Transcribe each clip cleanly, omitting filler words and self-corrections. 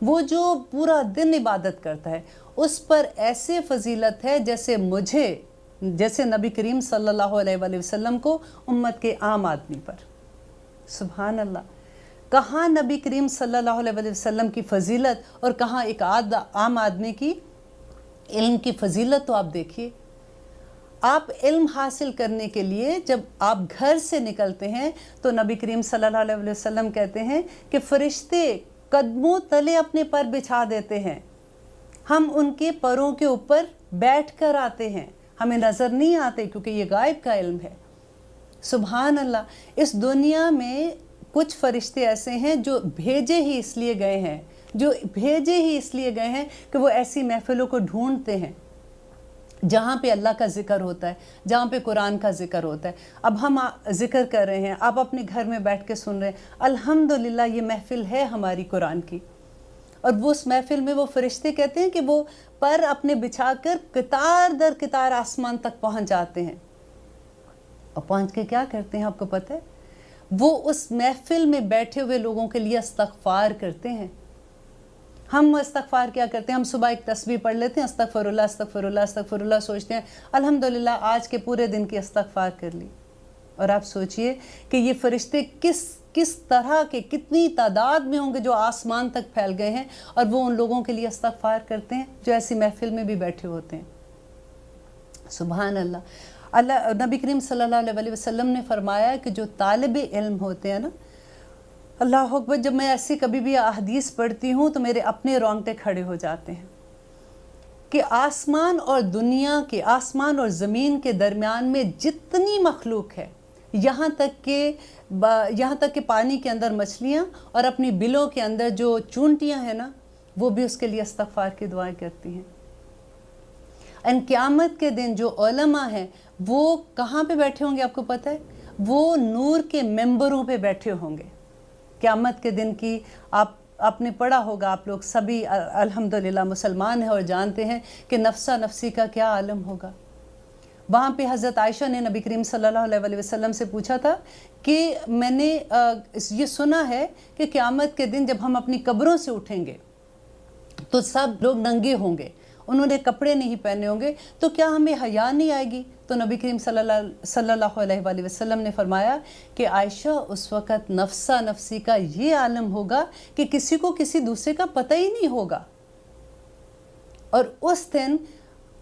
وہ جو پورا دن عبادت کرتا ہے اس پر ایسے فضیلت ہے جیسے نبی کریم صلی اللہ علیہ وآلہ وسلم کو امت کے عام آدمی پر۔ سبحان اللہ، کہاں نبی کریم صلی اللہ علیہ وآلہ وسلم کی فضیلت اور کہاں ایک عام آدمی کی علم کی فضیلت۔ تو آپ دیکھیے، آپ علم حاصل کرنے کے لیے جب آپ گھر سے نکلتے ہیں تو نبی کریم صلی اللہ علیہ وسلم کہتے ہیں کہ فرشتے قدموں تلے اپنے پر بچھا دیتے ہیں، ہم ان کے پروں کے اوپر بیٹھ کر آتے ہیں، ہمیں نظر نہیں آتے کیونکہ یہ غائب کا علم ہے۔ سبحان اللہ، اس دنیا میں کچھ فرشتے ایسے ہیں جو بھیجے ہی اس لیے گئے ہیں کہ وہ ایسی محفلوں کو ڈھونڈتے ہیں جہاں پہ اللہ کا ذکر ہوتا ہے، جہاں پہ قرآن کا ذکر ہوتا ہے۔ اب ہم ذکر کر رہے ہیں، آپ اپنے گھر میں بیٹھ کے سن رہے ہیں، الحمدللہ یہ محفل ہے ہماری قرآن کی، اور وہ اس محفل میں وہ فرشتے کہتے ہیں کہ وہ پر اپنے بچھا کر قطار در قطار آسمان تک پہنچ جاتے ہیں، اور پہنچ کے کیا کرتے ہیں آپ کو پتہ ہے؟ وہ اس محفل میں بیٹھے ہوئے لوگوں کے لیے استغفار کرتے ہیں۔ ہم استغفار کیا کرتے ہیں؟ ہم صبح ایک تسبیح پڑھ لیتے ہیں، استغفر اللہ استغفر اللہ استغفر اللہ، سوچتے ہیں الحمدللہ آج کے پورے دن کی استغفار کر لی، اور آپ سوچئے کہ یہ فرشتے کس طرح کے، کتنی تعداد میں ہوں گے جو آسمان تک پھیل گئے ہیں، اور وہ ان لوگوں کے لیے استغفار کرتے ہیں جو ایسی محفل میں بھی بیٹھے ہوتے ہیں۔ سبحان اللہ، نبی کریم صلی اللہ علیہ وسلم نے فرمایا کہ جو طالب علم ہوتے ہیں نا، اللہ اکبر، جب میں ایسی کبھی بھی احادیث پڑھتی ہوں تو میرے اپنے رونگٹے کھڑے ہو جاتے ہیں کہ آسمان اور زمین کے درمیان میں جتنی مخلوق ہے، یہاں تک کہ پانی کے اندر مچھلیاں اور اپنی بلوں کے اندر جو چونٹیاں ہیں نا، وہ بھی اس کے لیے استغفار کی دعائیں کرتی ہیں۔ ان قیامت کے دن جو علماء ہیں وہ کہاں پہ بیٹھے ہوں گے آپ کو پتہ ہے؟ وہ نور کے ممبروں پہ بیٹھے ہوں گے۔ قیامت کے دن کی آپ نے پڑھا ہوگا، آپ لوگ سبھی الحمدللہ مسلمان ہیں اور جانتے ہیں کہ نفسا نفسی کا کیا عالم ہوگا۔ وہاں پہ حضرت عائشہ نے نبی کریم صلی اللہ علیہ وسلم سے پوچھا تھا کہ میں نے یہ سنا ہے کہ قیامت کے دن جب ہم اپنی قبروں سے اٹھیں گے تو سب لوگ ننگے ہوں گے، انہوں نے کپڑے نہیں پہنے ہوں گے، تو کیا ہمیں حیا نہیں آئے گی؟ تو نبی کریم صلی اللہ علیہ وآلہ وسلم نے فرمایا کہ عائشہ اس وقت نفسا نفسی کا یہ عالم ہوگا کہ کسی کو کسی دوسرے کا پتہ ہی نہیں ہوگا، اور اس دن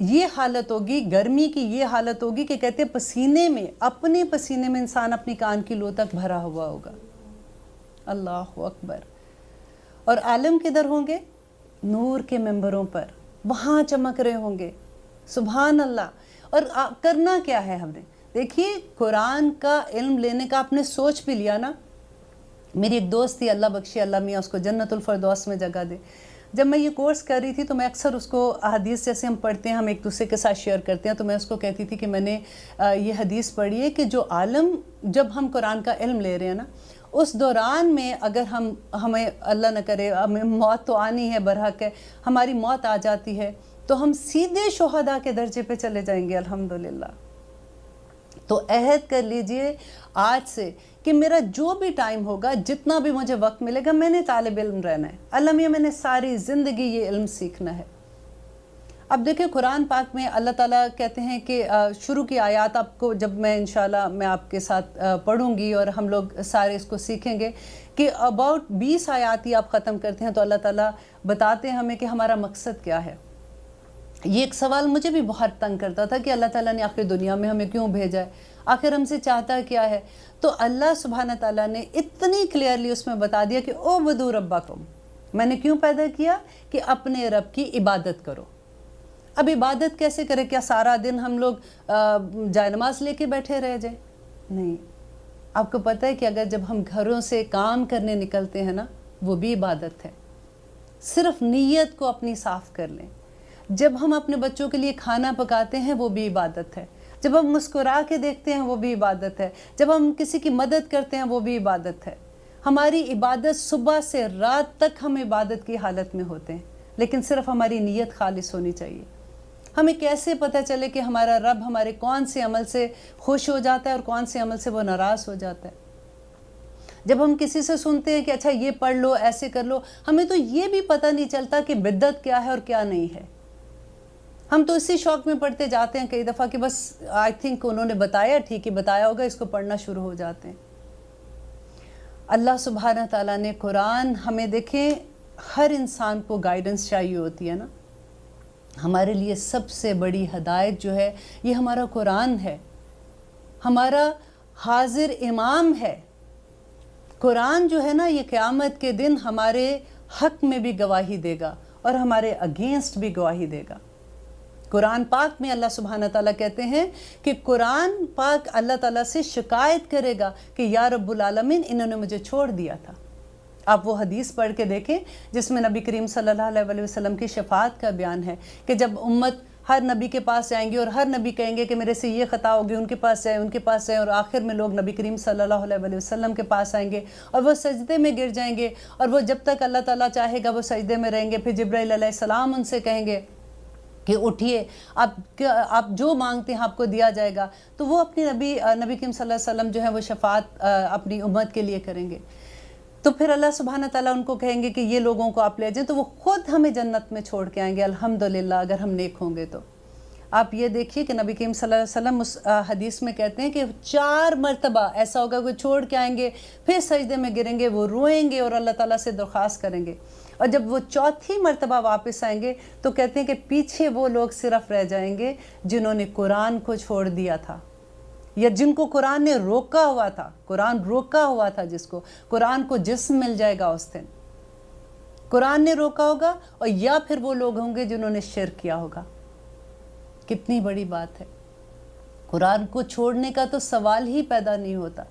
یہ حالت ہوگی، گرمی کی یہ حالت ہوگی کہ کہتے اپنے پسینے میں انسان اپنی کان کی لو تک بھرا ہوا ہوگا۔ اللہ اکبر۔ اور عالم کدھر ہوں گے؟ نور کے ممبروں پر، وہاں چمک رہے ہوں گے۔ سبحان اللہ۔ اور کرنا کیا ہے ہم نے؟ دیکھیے، قرآن کا علم لینے کا آپ نے سوچ بھی لیا نا۔ میری ایک دوست تھی، اللہ بخشی، اللہ میاں اس کو جنت الفردوس میں جگہ دے، جب میں یہ کورس کر رہی تھی تو میں اکثر اس کو حدیث جیسے ہم پڑھتے ہیں، ہم ایک دوسرے کے ساتھ شیئر کرتے ہیں، تو میں اس کو کہتی تھی کہ میں نے یہ حدیث پڑھی ہے کہ جو عالم، جب ہم قرآن کا علم لے رہے ہیں نا، اس دوران میں اگر ہمیں اللہ نہ کرے، ہمیں موت تو آنی ہے، برحق ہے، ہماری موت آ جاتی ہے تو ہم سیدھے شہداء کے درجے پہ چلے جائیں گے الحمدللہ۔ تو عہد کر لیجئے آج سے کہ میرا جو بھی ٹائم ہوگا، جتنا بھی مجھے وقت ملے گا، میں نے طالب علم رہنا ہے۔ اللہ میاں، میں نے ساری زندگی یہ علم سیکھنا ہے۔ اب دیکھیں قرآن پاک میں اللہ تعالیٰ کہتے ہیں کہ شروع کی آیات آپ کو جب میں انشاءاللہ میں آپ کے ساتھ پڑھوں گی اور ہم لوگ سارے اس کو سیکھیں گے کہ about 20 آیات ہی آپ ختم کرتے ہیں تو اللہ تعالیٰ بتاتے ہیں ہمیں کہ ہمارا مقصد کیا ہے۔ یہ ایک سوال مجھے بھی بہت تنگ کرتا تھا کہ اللہ تعالیٰ نے آخر دنیا میں ہمیں کیوں بھیجا ہے، آخر ہم سے چاہتا کیا ہے؟ تو اللہ سبحانہ تعالیٰ نے اتنی کلیئرلی اس میں بتا دیا کہ اعبدوا ربکم، میں نے کیوں پیدا کیا؟ کہ اپنے رب کی عبادت کرو۔ اب عبادت کیسے کرے؟ کیا سارا دن ہم لوگ جائے نماز لے کے بیٹھے رہ جائیں؟ نہیں۔ آپ کو پتہ ہے کہ اگر جب ہم گھروں سے کام کرنے نکلتے ہیں نا، وہ بھی عبادت ہے۔ صرف نیت کو اپنی صاف کر لیں۔ جب ہم اپنے بچوں کے لیے کھانا پکاتے ہیں وہ بھی عبادت ہے۔ جب ہم مسکرا کے دیکھتے ہیں وہ بھی عبادت ہے۔ جب ہم کسی کی مدد کرتے ہیں وہ بھی عبادت ہے۔ ہماری عبادت صبح سے رات تک ہم عبادت کی حالت میں ہوتے ہیں، لیکن صرف ہماری نیت خالص ہونی چاہیے۔ ہمیں کیسے پتہ چلے کہ ہمارا رب ہمارے کون سے عمل سے خوش ہو جاتا ہے اور کون سے عمل سے وہ ناراض ہو جاتا ہے؟ جب ہم کسی سے سنتے ہیں کہ اچھا یہ پڑھ لو، ایسے کر لو، ہمیں تو یہ بھی پتہ نہیں چلتا کہ بدعت کیا ہے اور کیا نہیں ہے. ہم تو اسی شوق میں پڑھتے جاتے ہیں کئی دفعہ کہ بس آئی تھنک انہوں نے بتایا، ٹھیک ہی بتایا ہوگا، اس کو پڑھنا شروع ہو جاتے ہیں. اللہ سبحانہ تعالیٰ نے قرآن ہمیں، دیکھیں ہر انسان کو گائیڈنس چاہیے ہوتی ہے نا. ہمارے لیے سب سے بڑی ہدایت جو ہے یہ ہمارا قرآن ہے، ہمارا حاضر امام ہے. قرآن جو ہے نا یہ قیامت کے دن ہمارے حق میں بھی گواہی دے گا اور ہمارے اگینسٹ بھی گواہی دے گا. قرآن پاک میں اللہ سبحانہ تعالیٰ کہتے ہیں کہ قرآن پاک اللہ تعالیٰ سے شکایت کرے گا کہ یا رب العالمین انہوں نے مجھے چھوڑ دیا تھا. آپ وہ حدیث پڑھ کے دیکھیں جس میں نبی کریم صلی اللہ علیہ وسلم کی شفاعت کا بیان ہے کہ جب امت ہر نبی کے پاس جائیں گے اور ہر نبی کہیں گے کہ میرے سے یہ خطا ہوگی، ان کے پاس جائیں، ان کے پاس جائیں، اور آخر میں لوگ نبی کریم صلی اللہ علیہ وسلم کے پاس آئیں گے اور وہ سجدے میں گر جائیں گے، اور وہ جب تک اللہ تعالیٰ چاہے گا وہ سجدے میں رہیں گے. پھر جبرائیل علیہ السلام ان سے کہیں گے کہ اٹھیے، آپ جو مانگتے ہیں آپ کو دیا جائے گا. تو وہ اپنی نبی کریم صلی اللہ علیہ وسلم جو ہے وہ شفاعت اپنی امت کے لیے کریں گے. تو پھر اللہ سبحانہ تعالیٰ ان کو کہیں گے کہ یہ لوگوں کو آپ لے جائیں، تو وہ خود ہمیں جنت میں چھوڑ کے آئیں گے الحمدللہ اگر ہم نیک ہوں گے. تو آپ یہ دیکھیے کہ نبی کریم صلی اللہ علیہ وسلم اس حدیث میں کہتے ہیں کہ 4 مرتبہ ایسا ہوگا کہ چھوڑ کے آئیں گے، پھر سجدے میں گریں گے، وہ روئیں گے اور اللہ تعالیٰ سے درخواست کریں گے. اور جب وہ 4تھی مرتبہ واپس آئیں گے تو کہتے ہیں کہ پیچھے وہ لوگ صرف رہ جائیں گے جنہوں نے قرآن کو چھوڑ دیا تھا، یا جن کو قرآن نے روکا ہوا تھا. قرآن روکا ہوا تھا، جس کو قرآن کو جسم مل جائے گا اس دن. قرآن نے روکا ہوگا، اور یا پھر وہ لوگ ہوں گے جنہوں نے شرک کیا ہوگا. کتنی بڑی بات ہے. قرآن کو چھوڑنے کا تو سوال ہی پیدا نہیں ہوتا.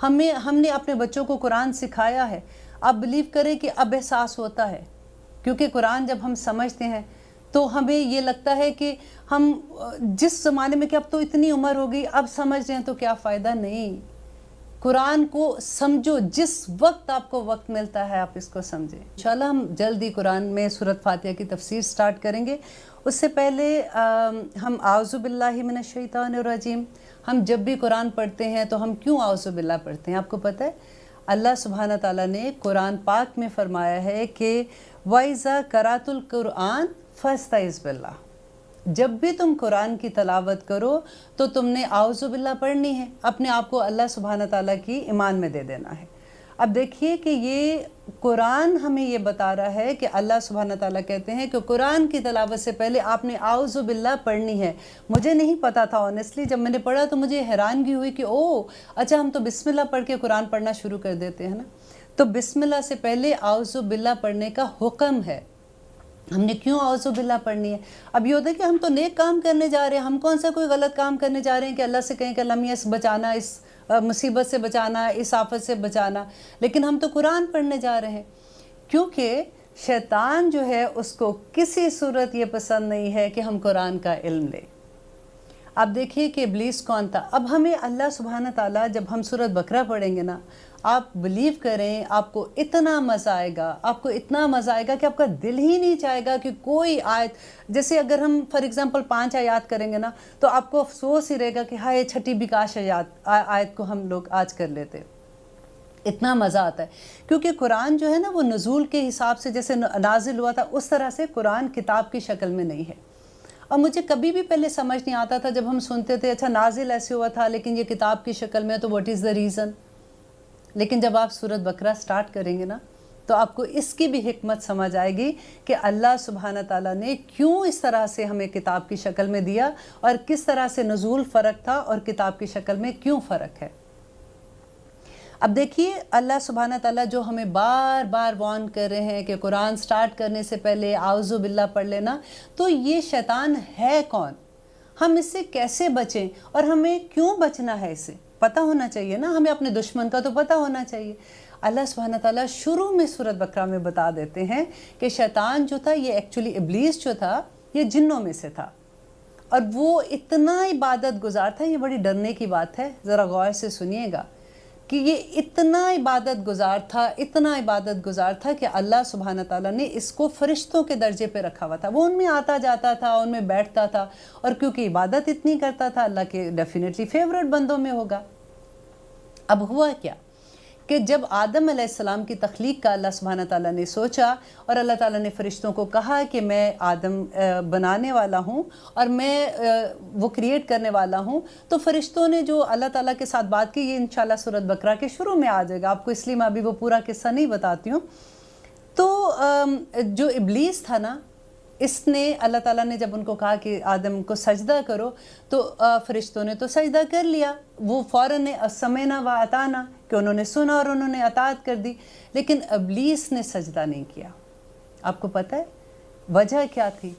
ہم نے اپنے بچوں کو قرآن سکھایا ہے. آپ بلیو کریں کہ اب احساس ہوتا ہے، کیونکہ قرآن جب ہم سمجھتے ہیں تو ہمیں یہ لگتا ہے کہ ہم جس زمانے میں کہ اب تو اتنی عمر ہو گئی، اب سمجھ رہے ہیں تو کیا فائدہ. نہیں، قرآن کو سمجھو، جس وقت آپ کو وقت ملتا ہے آپ اس کو سمجھیں. انشاءاللہ ہم جلدی قرآن میں سورۃ فاتحہ کی تفسیر سٹارٹ کریں گے. اس سے پہلے ہم اعوذ باللہ من الشیطان الرجیم، ہم جب بھی قرآن پڑھتے ہیں تو ہم کیوں اعوذ باللہ پڑھتے ہیں؟ آپ کو پتہ ہے اللہ سبحانہ تعالیٰ نے قرآن پاک میں فرمایا ہے کہ وَإِذَا قَرَأْتُ الْقُرْآنَ فَاسْتَعِذْ بِاللَّهِ، جب بھی تم قرآن کی تلاوت کرو تو تم نے اعوذ باللہ پڑھنی ہے، اپنے آپ کو اللہ سبحانہ تعالیٰ کی ایمان میں دے دینا ہے. اب دیکھیے کہ یہ قرآن ہمیں یہ بتا رہا ہے کہ اللہ سبحانہ تعالیٰ کہتے ہیں کہ قرآن کی تلاوت سے پہلے آپ نے اعوذ باللہ پڑھنی ہے. مجھے نہیں پتا تھا آنیسٹلی، جب میں نے پڑھا تو مجھے حیرانگی ہوئی کہ اچھا ہم تو بسم اللہ پڑھ کے قرآن پڑھنا شروع کر دیتے ہیں نا. تو بسم اللہ سے پہلے اعوذ باللہ پڑھنے کا حکم ہے. ہم نے کیوں اعوذ باللہ پڑھنی ہے؟ اب یہ ہوتا ہے کہ ہم تو نیک کام کرنے جا رہے ہیں، ہم کون سا کوئی غلط کام کرنے جا رہے ہیں کہ اللہ سے کہیں کہ اللہ میاں بچانا، اس مصیبت سے بچانا، اس آفت سے بچانا. لیکن ہم تو قرآن پڑھنے جا رہے ہیں، کیونکہ شیطان جو ہے اس کو کسی صورت یہ پسند نہیں ہے کہ ہم قرآن کا علم لیں. آپ دیکھیے کہ ابلیس کون تھا. اب ہمیں اللہ سبحانہ تعالیٰ جب ہم سورۃ بقرہ پڑھیں گے نا، آپ بلیو کریں آپ کو اتنا مزہ آئے گا، آپ کو اتنا مزہ آئے گا کہ آپ کا دل ہی نہیں چاہے گا کہ کوئی آیت، جیسے اگر ہم فار ایگزامپل 5 آیات کریں گے نا تو آپ کو افسوس ہی رہے گا کہ ہائے 6ٹھی بھی کاش آیت کو ہم لوگ آج کر لیتے. اتنا مزہ آتا ہے کیونکہ قرآن جو ہے نا وہ نزول کے حساب سے جیسے نازل ہوا تھا اس طرح سے قرآن کتاب کی شکل میں نہیں ہے. اور مجھے کبھی بھی پہلے سمجھ نہیں آتا تھا جب ہم سنتے تھے اچھا نازل ایسے ہوا تھا لیکن یہ کتاب کی شکل میں، تو واٹ از دا ریزن. لیکن جب آپ سورۃ بقرہ سٹارٹ کریں گے نا تو آپ کو اس کی بھی حکمت سمجھ آئے گی کہ اللہ سبحانہ تعالیٰ نے کیوں اس طرح سے ہمیں کتاب کی شکل میں دیا، اور کس طرح سے نزول فرق تھا اور کتاب کی شکل میں کیوں فرق ہے. اب دیکھیے اللہ سبحانہ تعالیٰ جو ہمیں بار بار وارن کر رہے ہیں کہ قرآن سٹارٹ کرنے سے پہلے اعوذ باللہ پڑھ لینا، تو یہ شیطان ہے کون، ہم اس سے کیسے بچیں، اور ہمیں کیوں بچنا ہے، اسے پتہ ہونا چاہیے نا. ہمیں اپنے دشمن کا تو پتہ ہونا چاہیے. اللہ سبحانہ تعالیٰ شروع میں سورۃ بقرہ میں بتا دیتے ہیں کہ شیطان جو تھا یہ ایکچولی ابلیس جو تھا یہ جنوں میں سے تھا، اور وہ اتنا عبادت گزار تھا. یہ بڑی ڈرنے کی بات ہے، ذرا غور سے سنیے گا کہ یہ اتنا عبادت گزار تھا کہ اللہ سبحانہ تعالیٰ نے اس کو فرشتوں کے درجے پہ رکھا ہوا تھا. وہ ان میں آتا جاتا تھا، ان میں بیٹھتا تھا، اور کیونکہ عبادت اتنی کرتا تھا اللہ کے ڈیفینیٹلی فیورٹ بندوں میں ہوگا. اب ہوا کیا کہ جب آدم علیہ السلام کی تخلیق کا اللہ سبحانہ تعالیٰ نے سوچا اور اللہ تعالیٰ نے فرشتوں کو کہا کہ میں آدم بنانے والا ہوں اور میں وہ کریٹ کرنے والا ہوں، تو فرشتوں نے جو اللہ تعالیٰ کے ساتھ بات کی، یہ انشاءاللہ سورۃ بقرہ کے شروع میں آ جائے گا آپ کو، اس لیے میں ابھی وہ پورا قصہ نہیں بتاتی ہوں۔ تو جو ابلیس تھا نا، اس نے اللہ تعالیٰ نے جب ان کو کہا کہ آدم کو سجدہ کرو، تو فرشتوں نے تو سجدہ کر لیا، وہ فوراً سمعنا و اطعنا کہ انہوں نے سنا اور انہوں نے اطاعت کر دی، لیکن ابلیس نے سجدہ نہیں کیا۔ آپ کو پتہ ہے وجہ کیا تھی؟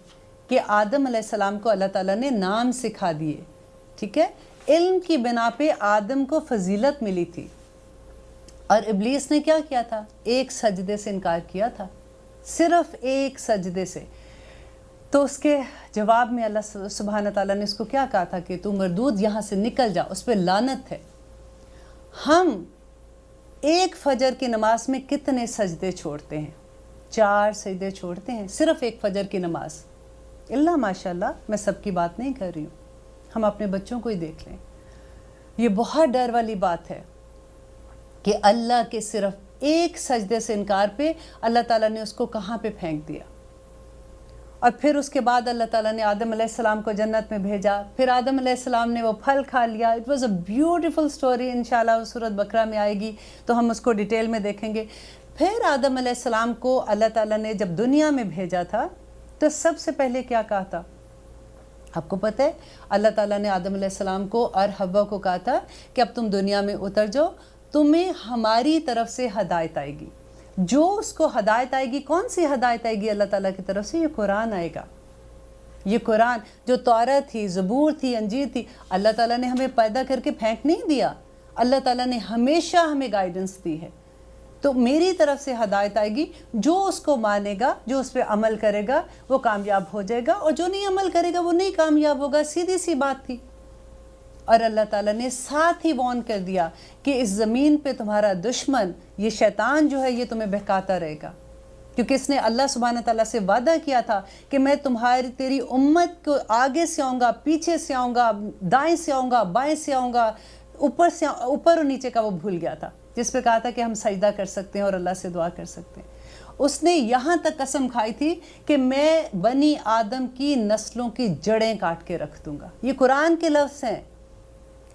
کہ آدم علیہ السلام کو اللہ تعالیٰ نے نام سکھا دیے، ٹھیک ہے، علم کی بنا پہ آدم کو فضیلت ملی تھی، اور ابلیس نے کیا کیا تھا؟ ایک سجدے سے انکار کیا تھا، صرف ایک سجدے سے۔ تو اس کے جواب میں اللہ سبحانہ تعالیٰ نے اس کو کیا کہا تھا کہ تو مردود یہاں سے نکل جا، اس پہ لعنت ہے۔ ہم ایک فجر کی نماز میں کتنے سجدے چھوڑتے ہیں؟ 4 سجدے چھوڑتے ہیں، صرف ایک فجر کی نماز۔ اللہ ماشاءاللہ، میں سب کی بات نہیں کر رہی ہوں، ہم اپنے بچوں کو ہی دیکھ لیں۔ یہ بہت ڈر والی بات ہے کہ اللہ کے صرف ایک سجدے سے انکار پہ اللہ تعالیٰ نے اس کو کہاں پہ پھینک دیا۔ اور پھر اس کے بعد اللہ تعالیٰ نے آدم علیہ السلام کو جنت میں بھیجا، پھر آدم علیہ السلام نے وہ پھل کھا لیا۔ It was a beautiful story, انشاءاللہ سورۃ بقرہ میں آئے گی تو ہم اس کو ڈیٹیل میں دیکھیں گے۔ پھر آدم علیہ السلام کو اللہ تعالیٰ نے جب دنیا میں بھیجا تھا تو سب سے پہلے کیا کہا تھا؟ آپ کو پتہ ہے اللہ تعالیٰ نے آدم علیہ السلام کو اور حوا کو کہا تھا کہ اب تم دنیا میں اتر جاؤ، تمہیں ہماری طرف سے ہدایت آئے گی۔ جو اس کو ہدایت آئے گی، کون سی ہدایت آئے گی اللہ تعالیٰ کی طرف سے؟ یہ قرآن آئے گا۔ یہ قرآن جو تورات تھی، زبور تھی، انجیل تھی، اللہ تعالیٰ نے ہمیں پیدا کر کے پھینک نہیں دیا، اللہ تعالیٰ نے ہمیشہ ہمیں گائیڈنس دی ہے۔ تو میری طرف سے ہدایت آئے گی، جو اس کو مانے گا، جو اس پہ عمل کرے گا وہ کامیاب ہو جائے گا، اور جو نہیں عمل کرے گا وہ نہیں کامیاب ہوگا، سیدھی سی بات تھی۔ اور اللہ تعالیٰ نے ساتھ ہی وارن کر دیا کہ اس زمین پہ تمہارا دشمن یہ شیطان جو ہے یہ تمہیں بہکاتا رہے گا، کیونکہ اس نے اللہ سبحانہ تعالیٰ سے وعدہ کیا تھا کہ میں تیری امت کو آگے سے آؤں گا، پیچھے سے آؤں گا، دائیں سے آؤں گا، بائیں سے آؤں گا، اوپر اور نیچے کا وہ بھول گیا تھا، جس پہ کہا تھا کہ ہم سجدہ کر سکتے ہیں اور اللہ سے دعا کر سکتے ہیں۔ اس نے یہاں تک قسم کھائی تھی کہ میں بنی آدم کی نسلوں کی جڑیں کاٹ کے رکھ دوں گا۔ یہ قرآن کے لفظ ہیں۔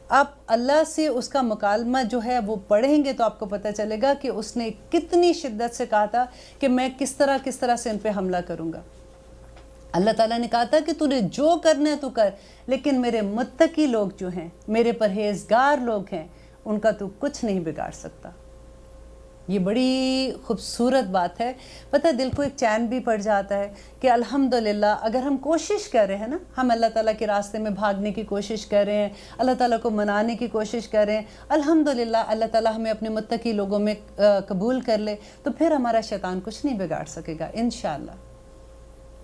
آپ اللہ سے اس کا مکالمہ جو ہے وہ پڑھیں گے تو آپ کو پتہ چلے گا کہ اس نے کتنی شدت سے کہا تھا کہ میں کس طرح سے ان پہ حملہ کروں گا۔ اللہ تعالیٰ نے کہا تھا کہ تو نے جو کرنا ہے تو کر، لیکن میرے متقی لوگ جو ہیں، میرے پرہیزگار لوگ ہیں، ان کا تو کچھ نہیں بگاڑ سکتا۔ یہ بڑی خوبصورت بات ہے، پتہ دل کو ایک چین بھی پڑ جاتا ہے کہ الحمدللہ اگر ہم کوشش کر رہے ہیں نا، ہم اللہ تعالیٰ کے راستے میں بھاگنے کی کوشش کر رہے ہیں، اللہ تعالیٰ کو منانے کی کوشش کر رہے ہیں، الحمدللہ اللہ تعالیٰ ہمیں اپنے متقی لوگوں میں قبول کر لے تو پھر ہمارا شیطان کچھ نہیں بگاڑ سکے گا انشاءاللہ۔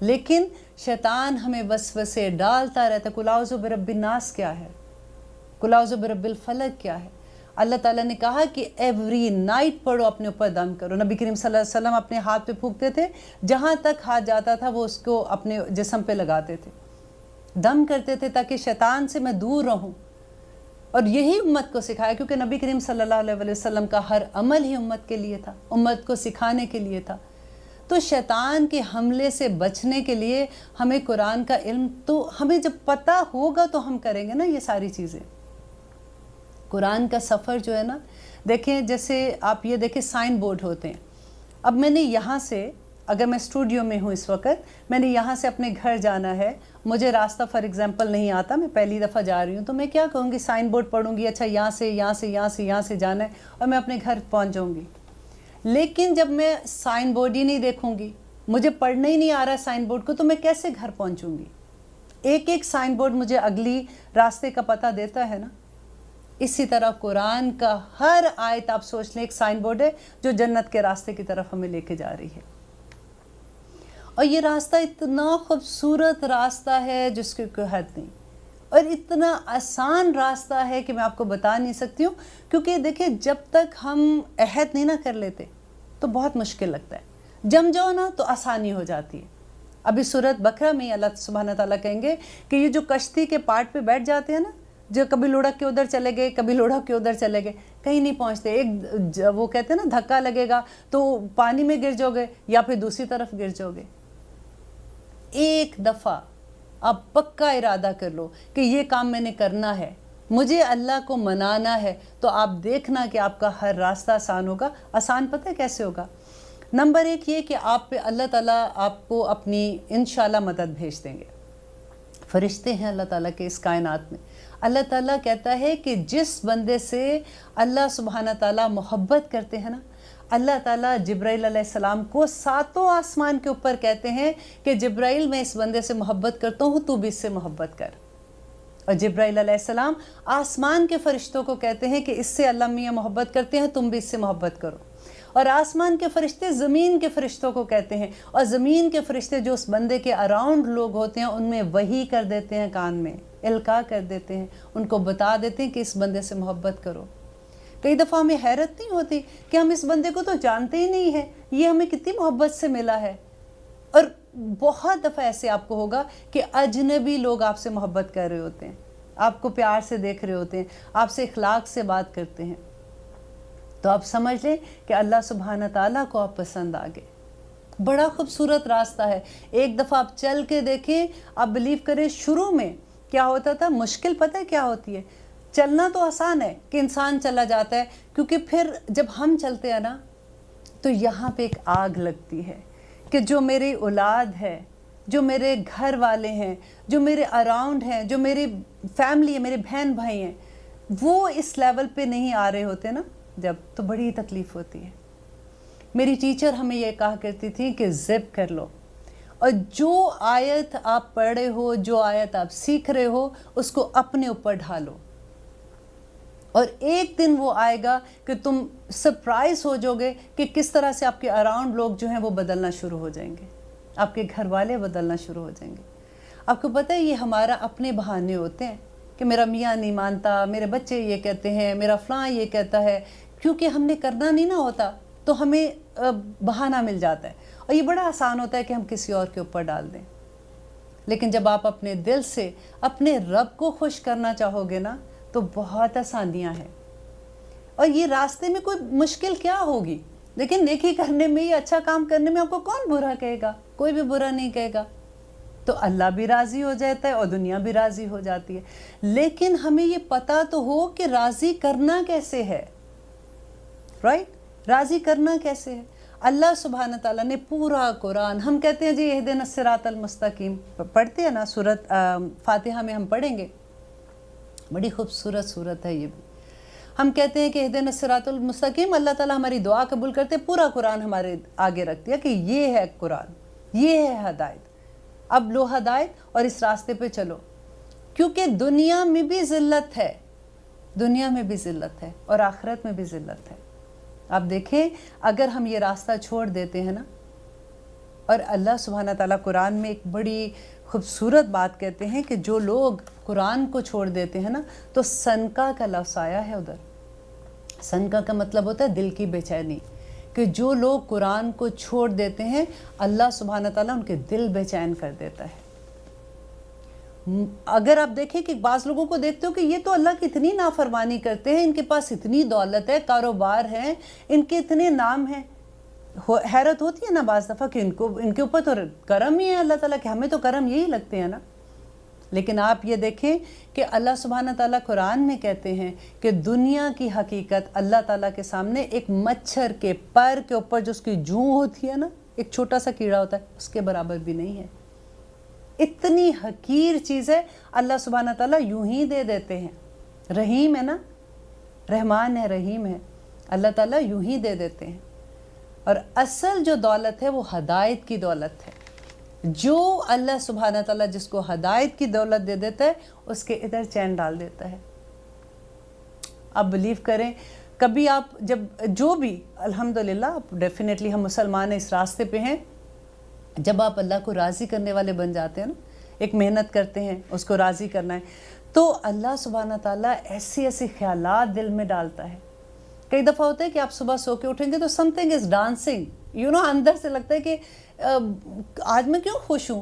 لیکن شیطان ہمیں وسوسے ڈالتا رہتا ہے۔ قل اعوذ برب الناس کیا ہے؟ قل اعوذ برب الفلق کیا ہے؟ اللہ تعالیٰ نے کہا کہ ایوری نائٹ پڑھو، اپنے اوپر دم کرو۔ نبی کریم صلی اللہ علیہ وسلم اپنے ہاتھ پہ پھونکتے تھے، جہاں تک ہاتھ جاتا تھا وہ اس کو اپنے جسم پہ لگاتے تھے، دم کرتے تھے تاکہ شیطان سے میں دور رہوں۔ اور یہی امت کو سکھایا، کیونکہ نبی کریم صلی اللہ علیہ وسلم کا ہر عمل ہی امت کے لیے تھا، امت کو سکھانے کے لیے تھا۔ تو شیطان کے حملے سے بچنے کے لیے ہمیں قرآن کا علم، تو ہمیں جب پتہ ہوگا تو ہم کریں گے نا یہ ساری چیزیں۔ قرآن کا سفر جو ہے نا، دیکھیں جیسے آپ یہ دیکھیں سائن بورڈ ہوتے ہیں۔ اب میں نے یہاں سے، اگر میں اسٹوڈیو میں ہوں اس وقت، میں نے یہاں سے اپنے گھر جانا ہے، مجھے راستہ فار ایگزامپل نہیں آتا، میں پہلی دفعہ جا رہی ہوں، تو میں کیا کہوں گی؟ سائن بورڈ پڑھوں گی، اچھا یہاں سے جانا ہے، اور میں اپنے گھر پہنچ جاؤں گی۔ لیکن جب میں سائن بورڈ ہی نہیں دیکھوں گی، مجھے پڑھنا ہی نہیں آ رہا سائن بورڈ کو، تو میں کیسے گھر پہنچوں گی؟ ایک سائن بورڈ مجھے اگلی راستے کا پتہ دیتا ہے نا۔ اسی طرح قرآن کا ہر آیت آپ سوچ لیں ایک سائن بورڈ ہے جو جنت کے راستے کی طرف ہمیں لے کے جا رہی ہے۔ اور یہ راستہ اتنا خوبصورت راستہ ہے جس کی کوئی حد نہیں، اور اتنا آسان راستہ ہے کہ میں آپ کو بتا نہیں سکتی ہوں، کیونکہ دیکھیں جب تک ہم عہد نہیں نہ کر لیتے تو بہت مشکل لگتا ہے، جم جاؤ نا تو آسانی ہو جاتی ہے۔ ابھی سورۃ بقرہ میں اللہ سبحانہ تعالیٰ کہیں گے کہ یہ جو کشتی کے پارٹ پہ بیٹھ جاتے ہیں نا، جو کبھی لڑک کے ادھر چلے گئے، کبھی لڑک کے ادھر چلے گئے، کہیں نہیں پہنچتے. ایک وہ کہتے ہیں نا دھکا لگے گا تو پانی میں گر جاؤ گے یا پھر دوسری طرف گر جاؤ گے. ایک دفعہ آپ پکا ارادہ کر لو کہ یہ کام میں نے کرنا ہے، مجھے اللہ کو منانا ہے، تو آپ دیکھنا کہ آپ کا ہر راستہ آسان ہوگا. آسان پتہ ہے کیسے ہوگا؟ نمبر ایک یہ کہ آپ پہ اللہ تعالیٰ آپ کو اپنی انشاءاللہ مدد بھیج دیں گے. فرشتے ہیں اللہ تعالیٰ کے اس کائنات میں. اللہ تعالیٰ کہتا ہے کہ جس بندے سے اللہ سبحانہ تعالیٰ محبت کرتے ہیں نا، اللہ تعالیٰ جبرائیل علیہ السلام کو 7 آسمان کے اوپر کہتے ہیں کہ جبرائیل میں اس بندے سے محبت کرتا ہوں، تو بھی اس سے محبت کر. اور جبرائیل علیہ السلام آسمان کے فرشتوں کو کہتے ہیں کہ اس سے اللہ میاں محبت کرتے ہیں، تم بھی اس سے محبت کرو. اور آسمان کے فرشتے زمین کے فرشتوں کو کہتے ہیں، اور زمین کے فرشتے جو اس بندے کے اراؤنڈ لوگ ہوتے ہیں ان میں وحی کر دیتے ہیں، کان میں القاء کر دیتے ہیں، ان کو بتا دیتے ہیں کہ اس بندے سے محبت کرو. کئی دفعہ ہمیں حیرت نہیں ہوتی کہ ہم اس بندے کو تو جانتے ہی نہیں ہیں، یہ ہمیں کتنی محبت سے ملا ہے. اور بہت دفعہ ایسے آپ کو ہوگا کہ اجنبی لوگ آپ سے محبت کر رہے ہوتے ہیں، آپ کو پیار سے دیکھ رہے ہوتے ہیں، آپ سے اخلاق سے بات کرتے ہیں، تو آپ سمجھ لیں کہ اللہ سبحانہ تعالیٰ کو آپ پسند آ گئے. بڑا خوبصورت راستہ ہے. ایک دفعہ آپ چل کے دیکھیں، آپ بلیو کریں شروع میں کیا ہوتا تھا، مشکل پتہ ہے کیا ہوتی ہے؟ چلنا تو آسان ہے کہ انسان چلا جاتا ہے، کیونکہ پھر جب ہم چلتے ہیں نا تو یہاں پہ ایک آگ لگتی ہے کہ جو میری اولاد ہے، جو میرے گھر والے ہیں، جو میرے اراؤنڈ ہیں، جو میری فیملی ہے، میرے بہن بھائی ہیں، وہ اس لیول پہ نہیں آ رہے ہوتے نا جب، تو بڑی تکلیف ہوتی ہے. میری ٹیچر ہمیں یہ کہا کرتی تھی کہ زپ کر لو، اور جو آیت آپ پڑھ رہے ہو، جو آیت آپ سیکھ رہے ہو، اس کو اپنے اوپر ڈھالو. اور ایک دن وہ آئے گا کہ تم سرپرائز ہو جاؤ گے کہ کس طرح سے آپ کے اراؤنڈ لوگ جو ہیں وہ بدلنا شروع ہو جائیں گے، آپ کے گھر والے بدلنا شروع ہو جائیں گے. آپ کو پتہ ہے یہ ہمارا اپنے بہانے ہوتے ہیں کہ میرا میاں نہیں مانتا، میرے بچے یہ کہتے ہیں، میرا فلاں یہ کہتا ہے، کیونکہ ہم نے کرنا نہیں نہ ہوتا تو ہمیں بہانہ مل جاتا ہے. اور یہ بڑا آسان ہوتا ہے کہ ہم کسی اور کے اوپر ڈال دیں. لیکن جب آپ اپنے دل سے اپنے رب کو خوش کرنا چاہو گے نا تو بہت آسانیاں ہیں. اور یہ راستے میں کوئی مشکل کیا ہوگی، لیکن نیکی کرنے میں یا اچھا کام کرنے میں آپ کو کون برا کہے گا؟ کوئی بھی برا نہیں کہے گا. تو اللہ بھی راضی ہو جاتا ہے اور دنیا بھی راضی ہو جاتی ہے. لیکن ہمیں یہ پتہ تو ہو کہ راضی کرنا کیسے ہے، رائٹ؟ راضی کرنا کیسے ہے؟ اللہ سبحانہ تعالیٰ نے پورا قرآن، ہم کہتے ہیں جی اہدنا الصراط المستقیم پڑھتے ہیں نا، سورۃ فاتحہ میں ہم پڑھیں گے، بڑی خوبصورت صورت ہے یہ بھی. ہم کہتے ہیں کہ اہدنا الصراط المستقیم، اللہ تعالیٰ ہماری دعا قبول کرتے، پورا قرآن ہمارے آگے رکھ دیا کہ یہ ہے قرآن، یہ ہے ہدایت، اب لو ہدایت اور اس راستے پہ چلو. کیونکہ دنیا میں بھی ذلت ہے، دنیا میں بھی ذلت ہے اور آخرت میں بھی ذلت ہے. آپ دیکھیں اگر ہم یہ راستہ چھوڑ دیتے ہیں نا، اور اللہ سبحانہ تعالیٰ قرآن میں ایک بڑی خوبصورت بات کہتے ہیں کہ جو لوگ قرآن کو چھوڑ دیتے ہیں نا تو سنکا کا لفظ آیا ہے ادھر. سنکا کا مطلب ہوتا ہے دل کی بے چینی، کہ جو لوگ قرآن کو چھوڑ دیتے ہیں اللہ سبحانہ تعالیٰ ان کے دل بے چین کر دیتا ہے. اگر آپ دیکھیں کہ بعض لوگوں کو دیکھتے ہو کہ یہ تو اللہ کی اتنی نافرمانی کرتے ہیں، ان کے پاس اتنی دولت ہے، کاروبار ہے، ان کے اتنے نام ہیں، حیرت ہوتی ہے نا بعض دفعہ کہ ان کے اوپر تو کرم ہی ہے اللہ تعالیٰ کے، ہمیں تو کرم یہی لگتے ہیں نا. لیکن آپ یہ دیکھیں کہ اللہ سبحانہ تعالیٰ قرآن میں کہتے ہیں کہ دنیا کی حقیقت اللہ تعالیٰ کے سامنے ایک مچھر کے پر کے اوپر جو اس کی جوں ہوتی ہے نا، ایک چھوٹا سا کیڑا ہوتا ہے، اس کے برابر بھی نہیں ہے. اتنی حقیر چیز ہے، اللہ سبحانہ تعالیٰ یوں ہی دے دیتے ہیں. رحیم ہے نا، رحمان ہے، رحیم ہے، اللہ تعالیٰ یوں ہی دے دیتے ہیں. اور اصل جو دولت ہے وہ ہدایت کی دولت ہے. جو اللہ سبحانہ تعالیٰ جس کو ہدایت کی دولت دے دیتا ہے اس کے ادھر چین ڈال دیتا ہے. آپ بلیو کریں، کبھی آپ جب جو بھی الحمدللہ ڈیفینیٹلی ہم مسلمان اس راستے پہ ہیں، جب آپ اللہ کو راضی کرنے والے بن جاتے ہیں نا، ایک محنت کرتے ہیں اس کو راضی کرنا ہے، تو اللہ سبحانہ تعالیٰ ایسی ایسی خیالات دل میں ڈالتا ہے. کئی دفعہ ہوتا ہے کہ آپ صبح سو کے اٹھیں گے تو سم تھنگ از ڈانسنگ، اندر سے لگتا ہے کہ آج میں کیوں خوش ہوں،